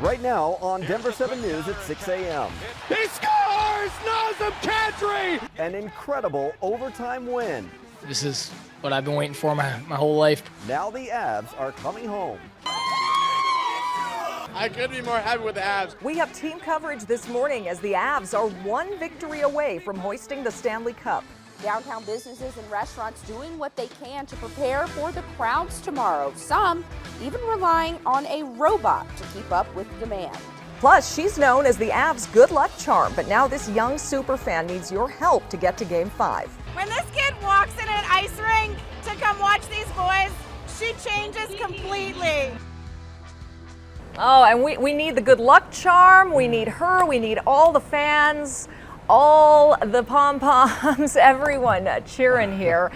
right now on Denver 7 News at 6 a.m. He scores! Nazem Kadri! An incredible overtime win. This is what I've been waiting for my whole life. Now the Avs are coming home. I couldn't be more happy with the Avs. We have team coverage this morning as the Avs are one victory away from hoisting the Stanley Cup. Downtown businesses and restaurants doing what they can to prepare for the crowds tomorrow. Some even relying on a robot to keep up with demand. Plus, she's known as the Avs' good luck charm, but now this young superfan needs your help to get to Game 5. When this kid walks in an ice rink to come watch these boys, she changes completely. Oh, and we need the good luck charm, we need her, we need all the fans, all the pom-poms, everyone cheering here.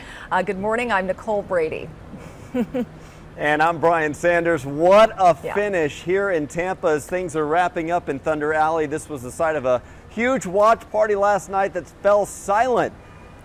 Good morning, I'm Nicole Brady. And I'm Brian Sanders. What a finish here in Tampa as things are wrapping up in Thunder Alley. This was the site of a huge watch party last night that fell silent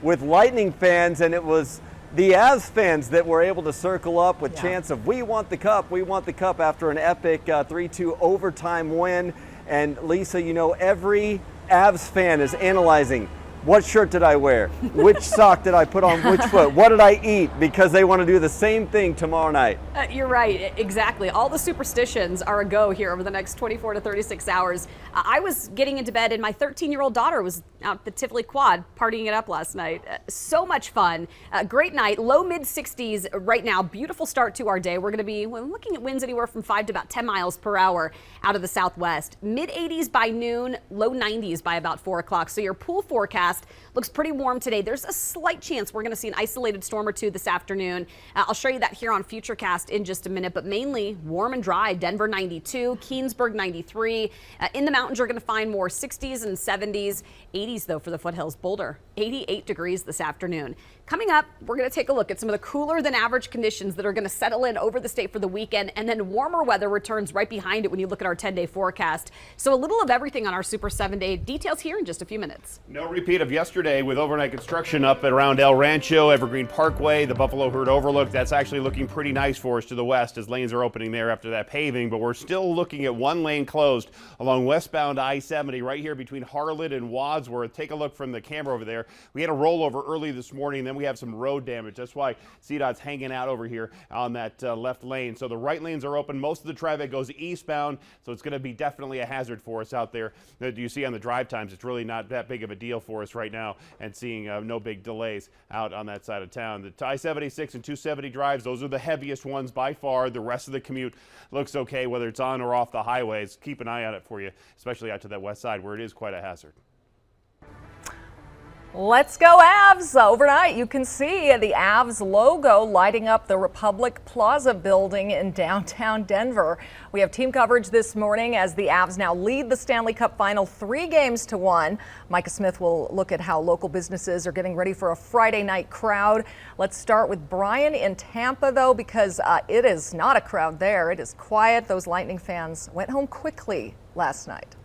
with Lightning fans, and it was the Avs fans that were able to circle up with chants of "We want the cup, we want the cup" after an epic 3-2 overtime win. And Lisa, you know, every Avs fan is analyzing, what shirt did I wear? Which sock did I put on which foot? What did I eat? Because they want to do the same thing tomorrow night. You're right, exactly. All the superstitions are a go here over the next 24 to 36 hours. I was getting into bed and my 13-year-old daughter was out at the Tivoli Quad partying it up last night. So much fun. Great night, low mid 60s right now. Beautiful start to our day. We're going to be looking at winds anywhere from 5 to about 10 miles per hour out of the southwest. Mid 80s by noon, low 90s by about 4 o'clock. So your pool forecast looks pretty warm today. There's a slight chance we're going to see an isolated storm or two this afternoon. I'll show you that here on Futurecast in just a minute, but mainly warm and dry. Denver 92, Keensburg 93. In the mountains, you're going to find more 60s and 70s. 80s, though, for the foothills. Boulder, 88 degrees this afternoon. Coming up, we're going to take a look at some of the cooler than average conditions that are going to settle in over the state for the weekend, and then warmer weather returns right behind it when you look at our 10-day forecast. So a little of everything on our Super 7-Day. Details here in just a few minutes. No repeat of yesterday with overnight construction up at around El Rancho, Evergreen Parkway, the Buffalo Herd Overlook. That's actually looking pretty nice for us to the west as lanes are opening there after that paving, but we're still looking at one lane closed along westbound I-70 right here between Harlan and Wadsworth. Take a look from the camera over there. We had a rollover early this morning, then we have some road damage. That's why CDOT's hanging out over here on that left lane. So the right lanes are open. Most of the traffic goes eastbound, so it's going to be definitely a hazard for us out there. That you see on the drive times, it's really not that big of a deal for us right now, and seeing no big delays out on that side of town. The I-76 and 270 drives, those are the heaviest ones by far. The rest of the commute looks okay, whether it's on or off the highways. Keep an eye on it for you, especially out to that west side where it is quite a hazard. Let's go Avs! Overnight, you can see the Avs logo lighting up the Republic Plaza building in downtown Denver. We have team coverage this morning as the Avs now lead the Stanley Cup final 3-1. Micah Smith will look at how local businesses are getting ready for a Friday night crowd. Let's start with Brian in Tampa, though, because it is not a crowd there. It is quiet. Those Lightning fans went home quickly last night.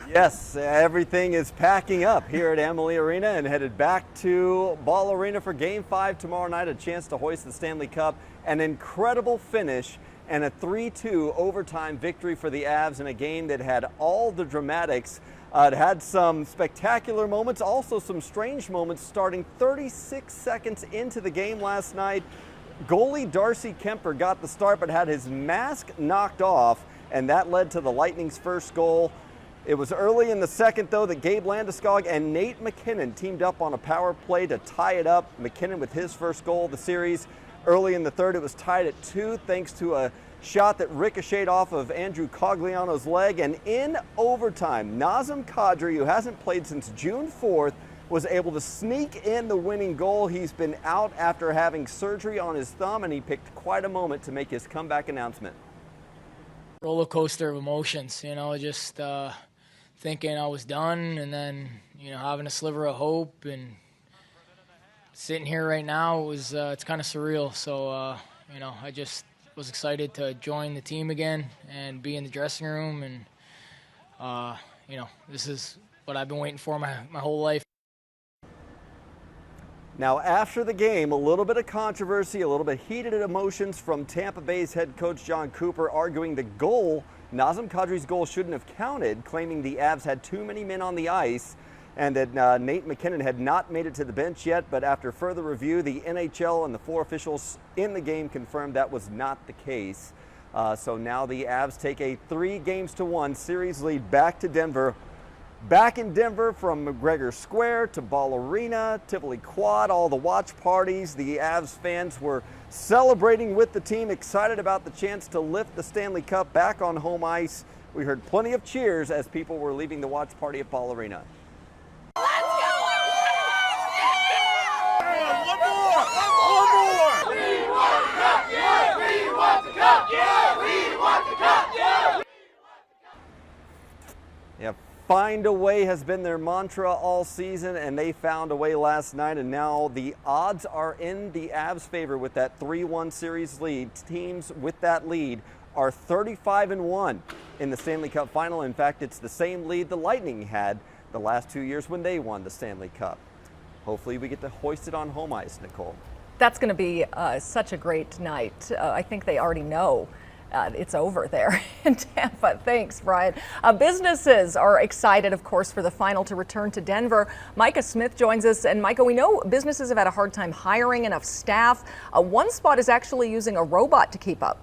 Yes, everything is packing up here at Amalie Arena and headed back to Ball Arena for Game 5 tomorrow night, a chance to hoist the Stanley Cup. An incredible finish and a 3-2 overtime victory for the Avs in a game that had all the dramatics. It had some spectacular moments, also some strange moments starting 36 seconds into the game last night. Goalie Darcy Kemper got the start but had his mask knocked off, and that led to the Lightning's first goal. It was early in the second, though, that Gabe Landeskog and Nate McKinnon teamed up on a power play to tie it up. McKinnon with his first goal of the series. Early in the third, it was tied at 2 thanks to a shot that ricocheted off of Andrew Cogliano's leg. And in overtime, Nazem Kadri, who hasn't played since June 4th, was able to sneak in the winning goal. He's been out after having surgery on his thumb, and he picked quite a moment to make his comeback announcement. Roller coaster of emotions, just thinking I was done, and then having a sliver of hope, and sitting here right now it's kind of surreal. So I just was excited to join the team again and be in the dressing room, and this is what I've been waiting for my whole life. Now, after the game, a little bit of controversy, a little bit heated emotions from Tampa Bay's head coach John Cooper, arguing the goal, Nazem Kadri's goal, shouldn't have counted, claiming the Avs had too many men on the ice and that Nate McKinnon had not made it to the bench yet. But after further review, the NHL and the 4 officials in the game confirmed that was not the case. So now the Avs take a 3-1 series lead back to Denver. Back in Denver, from McGregor Square to Ball Arena, Tivoli Quad, all the watch parties. The Avs fans were celebrating with the team, excited about the chance to lift the Stanley Cup back on home ice. We heard plenty of cheers as people were leaving the watch party at Ball Arena. Yeah, find a way has been their mantra all season, and they found a way last night, and now the odds are in the Avs' favor with that 3-1 series lead. Teams with that lead are 35-1 in the Stanley Cup final. In fact, it's the same lead the Lightning had the last 2 years when they won the Stanley Cup. Hopefully we get to hoist it on home ice, Nicole. That's going to be such a great night. I think they already know it's over there in Tampa. Thanks, Brian. Businesses are excited, of course, for the final to return to Denver. Micah Smith joins us. And Micah, we know businesses have had a hard time hiring enough staff. One spot is actually using a robot to keep up.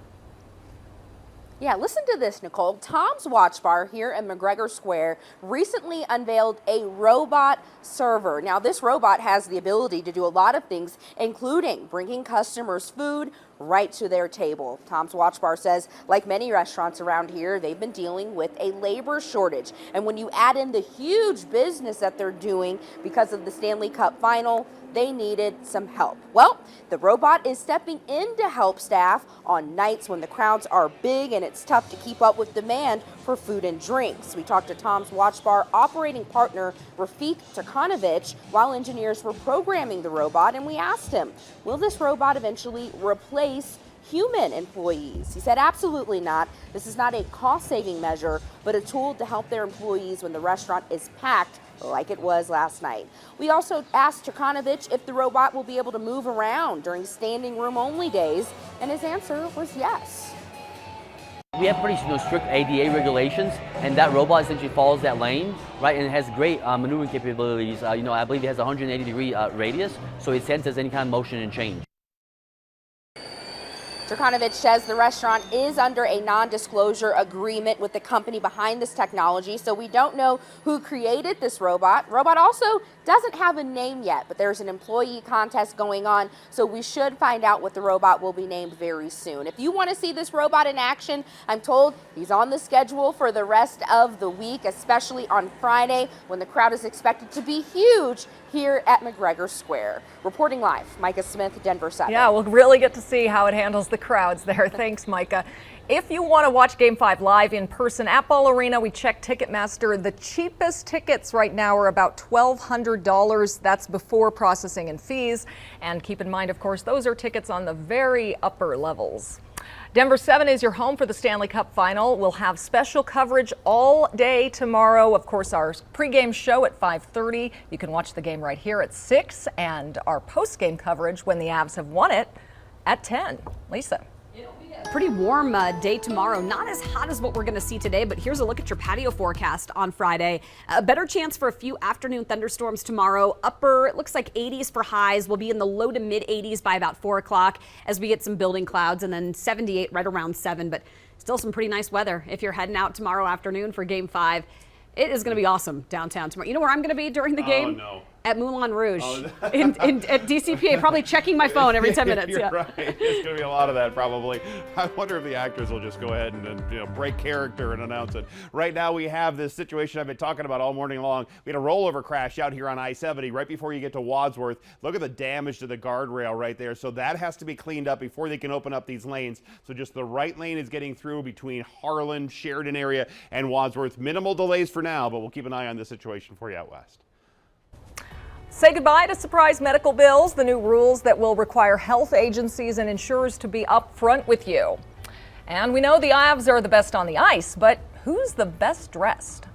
Yeah, listen to this, Nicole. Tom's Watch Bar here in McGregor Square recently unveiled a robot server. Now, this robot has the ability to do a lot of things, including bringing customers food right to their table. Tom's Watch Bar says, like many restaurants around here, they've been dealing with a labor shortage. And when you add in the huge business that they're doing because of the Stanley Cup final, they needed some help. Well, the robot is stepping in to help staff on nights when the crowds are big and it's tough to keep up with demand for food and drinks. We talked to Tom's Watch Bar operating partner Rafik Turkanovich while engineers were programming the robot, and we asked him, will this robot eventually replace human employees? He said absolutely not. This is not a cost-saving measure, but a tool to help their employees when the restaurant is packed like it was last night. We also asked Turkanovich if the robot will be able to move around during standing room only days, and his answer was yes. We have pretty strict ADA regulations, and that robot essentially follows that lane, right? And it has great maneuvering capabilities. I believe it has a 180-degree radius, so it senses any kind of motion and change. Turkanovich says the restaurant is under a non-disclosure agreement with the company behind this technology, so we don't know who created this robot. Robot also doesn't have a name yet, but there's an employee contest going on, so we should find out what the robot will be named very soon. If you want to see this robot in action, I'm told he's on the schedule for the rest of the week, especially on Friday when the crowd is expected to be huge here at McGregor Square. Reporting live, Micah Smith, Denver 7. Yeah, we'll really get to see how it handles the crowds there. Thanks, Micah. If you want to watch Game 5 live in person at Ball Arena, we checked Ticketmaster. The cheapest tickets right now are about $1,200. That's before processing and fees. And keep in mind, of course, those are tickets on the very upper levels. Denver 7 is your home for the Stanley Cup final. We'll have special coverage all day tomorrow. Of course, our pregame show at 5:30. You can watch the game right here at 6, and our postgame coverage when the Avs have won it at 10. Lisa. Pretty warm day tomorrow. Not as hot as what we're going to see today, but here's a look at your patio forecast on Friday. A better chance for a few afternoon thunderstorms tomorrow. Upper, it looks like 80s for highs. We'll be in the low to mid 80s by about 4 o'clock as we get some building clouds, and then 78 right around 7. But still some pretty nice weather if you're heading out tomorrow afternoon for Game 5. It is going to be awesome downtown tomorrow. You know where I'm going to be during the game? Oh, no. At Moulin Rouge at DCPA, probably checking my phone every 10 minutes. You're right. There's going to be a lot of that probably. I wonder if the actors will just go ahead and break character and announce it. Right now we have this situation I've been talking about all morning long. We had a rollover crash out here on I-70 right before you get to Wadsworth. Look at the damage to the guardrail right there. So that has to be cleaned up before they can open up these lanes. So just the right lane is getting through between Harlan, Sheridan area, and Wadsworth. Minimal delays for now, but we'll keep an eye on this situation for you out west. Say goodbye to surprise medical bills, the new rules that will require health agencies and insurers to be upfront with you. And we know the Avs are the best on the ice, but who's the best dressed?